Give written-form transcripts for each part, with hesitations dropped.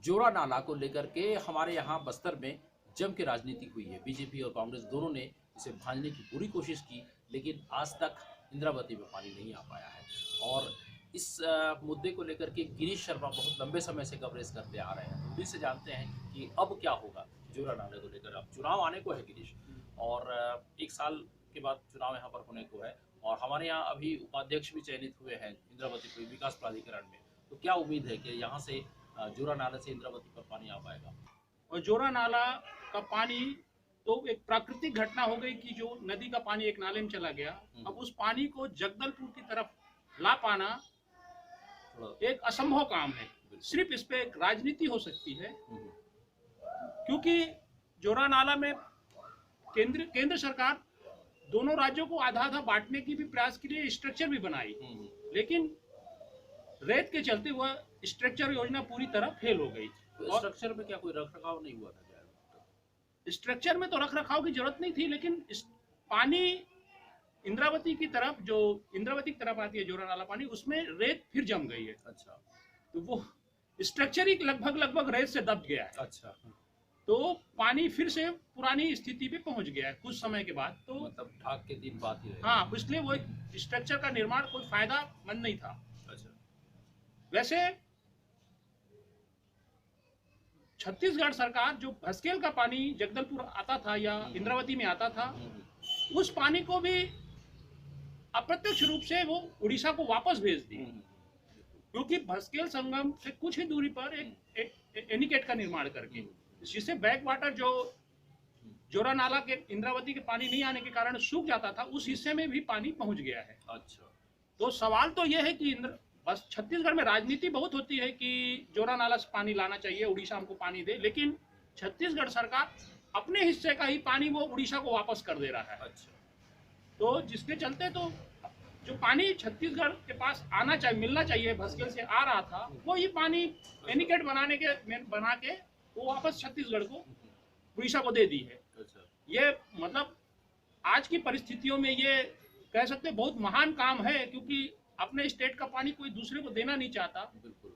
जोरा नाला को लेकर के हमारे यहाँ बस्तर में जम के राजनीति हुई है। बीजेपी और कांग्रेस दोनों ने इसे भांजने की पूरी कोशिश की, लेकिन आज तक इंद्रावती में पानी नहीं आ पाया है। और इस मुद्दे को लेकर के गिरीश शर्मा बहुत लंबे समय से कवरेज करते आ रहे हैं। उन्हीं से जानते हैं कि अब क्या होगा जोरा नाले को लेकर। अब चुनाव आने को है गिरीश, और 1 साल के बाद चुनाव यहाँ पर होने को है, और हमारे यहाँ अभी उपाध्यक्ष भी चयनित हुए हैं इंद्रावती विकास प्राधिकरण में। तो क्या उम्मीद है कि यहाँ से जोरा नाले से इंद्रावती पर पानी आ पाएगा? और जोरा नाला का पानी तो एक प्राकृतिक घटना हो गई कि जो नदी का पानी एक नाले में चला गया। अब उस पानी को जगदलपुर की तरफ ला पाना एक असंभव काम है। सिर्फ इस पे एक राजनीति हो सकती है, क्योंकि जोरा नाला में केंद्र सरकार दोनों राज्यों को आधा आधा बांटने की भी प्रयास के लिए स्ट्रक्चर भी बनाई, लेकिन रेत के चलते हुआ स्ट्रक्चर योजना पूरी तरह फेल हो गई। तो स्ट्रक्चर में क्या कोई रखरखाव नहीं हुआ था क्या? स्ट्रक्चर में तो रखरखाव की जरूरत नहीं थी, लेकिन पानी इंद्रावती की तरफ, जो इंद्रावती की तरफ आती है जोरा नाला पानी, उसमें रेत फिर जम गई है। अच्छा, तो वो स्ट्रक्चर ही लगभग रेत से दब गया है। अच्छा, तो पानी फिर से पुरानी स्थिति पे पहुंच गया है कुछ समय के बाद। तो मतलब ढाक के दिन बाद ही रहे। हाँ, इसलिए वो स्ट्रक्चर का निर्माण कोई फायदामंद नहीं था। अच्छा, वैसे छत्तीसगढ़ सरकार जो भसकेल का पानी जगदलपुर आता था या इंद्रावती में आता था, उस पानी को भी अप्रत्यक्ष रूप से वो उड़ीसा को वापस भेज दी, क्योंकि भसकेल संगम से कुछ ही दूरी पर एक एनीकेट का निर्माण करके, जिससे बैक वाटर जो जोरा नाला के इंद्रावती के पानी नहीं आने के कारण सूख जाता था, उस हिस्से में भी पानी पहुंच गया है। अच्छा, तो सवाल तो यह है कि बस छत्तीसगढ़ में राजनीति बहुत होती है कि जोरा नाला से पानी लाना चाहिए, उड़ीसा हमको पानी दे, लेकिन छत्तीसगढ़ सरकार अपने हिस्से का ही पानी वो उड़ीसा को वापस कर दे रहा है। अच्छा, तो जिसके चलते तो जो पानी छत्तीसगढ़ के पास आना चाहिए, मिलना चाहिए, भसकेल से आ रहा था, वो ही पानी एनीकेट बना के वो वापस छत्तीसगढ़ को, उड़ीसा को दे दी है। अच्छा, ये मतलब आज की परिस्थितियों में ये कह सकते बहुत महान काम है, क्योंकि अपने स्टेट का पानी कोई दूसरे को देना नहीं चाहता, बिल्कुल।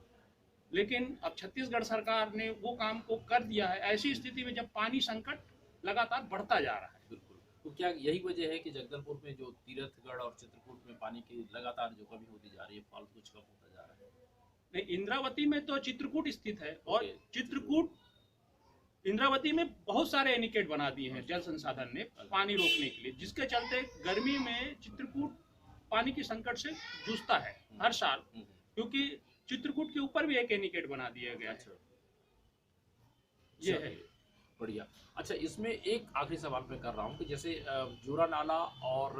लेकिन अब छत्तीसगढ़ सरकार ने वो काम को कर दिया है, ऐसी स्थिति में जब पानी संकट लगातार बढ़ता जा रहा है। बिल्कुल। तो क्या यही वजह है कि जगदलपुर में जो तीरथगढ़ और चित्रकूट में पानी की लगातार जो कमी होती जा रही है, फालतू कुछ कम होता जा रहा है? नहीं, इंद्रावती में तो चित्रकूट स्थित है, और चित्रकूट इंद्रावती में बहुत सारे एनीकेट बना दिए हैं जल संसाधन ने पानी रोकने के लिए, जिसके चलते गर्मी में चित्रकूट पानी की संकट से जूझता है हर साल, क्योंकि चित्रकूट के ऊपर भी एक एनीकेट बना दिया गया है। ये है बढ़िया। अच्छा, इसमें एक आखिरी सवाल मैं कर रहा हूँ कि जैसे जोरा नाला और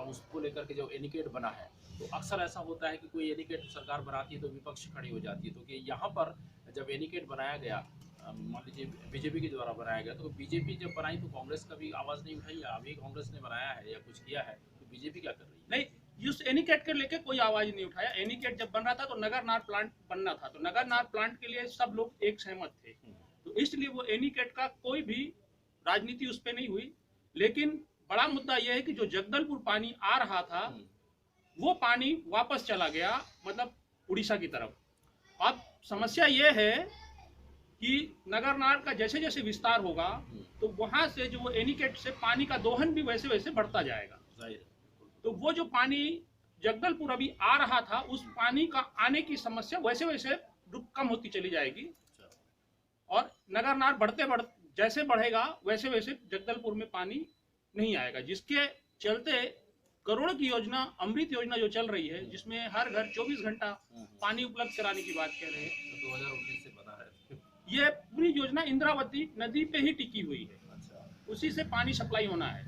उसको लेकर के जो एनीकेट बना है, तो अक्सर ऐसा होता है कि कोई एनीकेट सरकार बनाती है तो विपक्ष खड़ी हो जाती है। तो कि यहाँ पर जब एनीकेट बनाया गया, मान लीजिए बीजेपी के द्वारा बनाया गया, तो बीजेपी जब बनाई तो कांग्रेस का भी आवाज़ नहीं उठाई? अभी कांग्रेस ने बनाया है या कुछ किया है, तो बीजेपी क्या कर रही है? नहीं, उस एनीकेट के लेके कोई आवाज नहीं उठाया। एनीकेट जब बन रहा था तो नगरनार प्लांट बनना था, तो नगरनार प्लांट के लिए सब लोग एक सहमत थे, तो इसलिए वो एनीकेट का कोई भी राजनीति उस पर नहीं हुई। लेकिन बड़ा मुद्दा यह है कि जो जगदलपुर पानी आ रहा था, वो पानी वापस चला गया, मतलब उड़ीसा की तरफ। अब समस्या ये है कि नगरनार का जैसे जैसे विस्तार होगा, तो वहां से जो एनीकेट से पानी का दोहन भी वैसे वैसे बढ़ता जाएगा। तो वो जो पानी जगदलपुर अभी आ रहा था, उस पानी का आने की समस्या वैसे वैसे कम होती चली जाएगी, और नगरनार जैसे बढ़ेगा वैसे वैसे जगदलपुर में पानी नहीं आएगा, जिसके चलते करोड़ों की योजना, अमृत योजना जो चल रही है, जिसमें हर घर 24 घंटा पानी उपलब्ध कराने की बात कह रहे हैं, 2019 से बना है ये पूरी योजना इंद्रावती नदी पे ही टिकी हुई है। अच्छा, उसी से पानी सप्लाई होना है।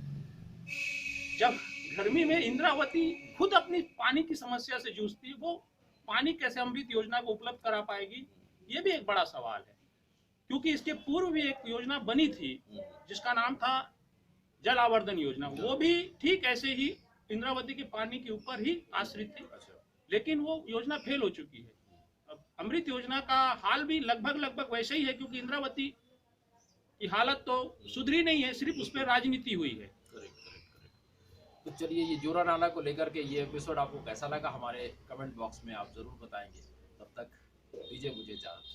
जब गर्मी में इंद्रावती खुद अपनी पानी की समस्या से जूझती है, वो पानी कैसे अमृत योजना को उपलब्ध करा पाएगी, ये भी एक बड़ा सवाल है। क्योंकि इसके पूर्व भी एक योजना बनी थी जिसका नाम था जल आवर्धन योजना, वो भी ठीक ऐसे ही इंद्रावती के पानी के ऊपर ही आश्रित थी, लेकिन वो योजना फेल हो चुकी है। अब अमृत योजना का हाल भी लगभग वैसे ही है, क्योंकि इंद्रावती की हालत तो सुधरी नहीं है, सिर्फ उस पर राजनीति हुई है। तो चलिए, ये जोरा नाला को लेकर के ये एपिसोड आपको कैसा लगा, हमारे कमेंट बॉक्स में आप जरूर बताएंगे। तब तक दीजिए मुझे इजाजत।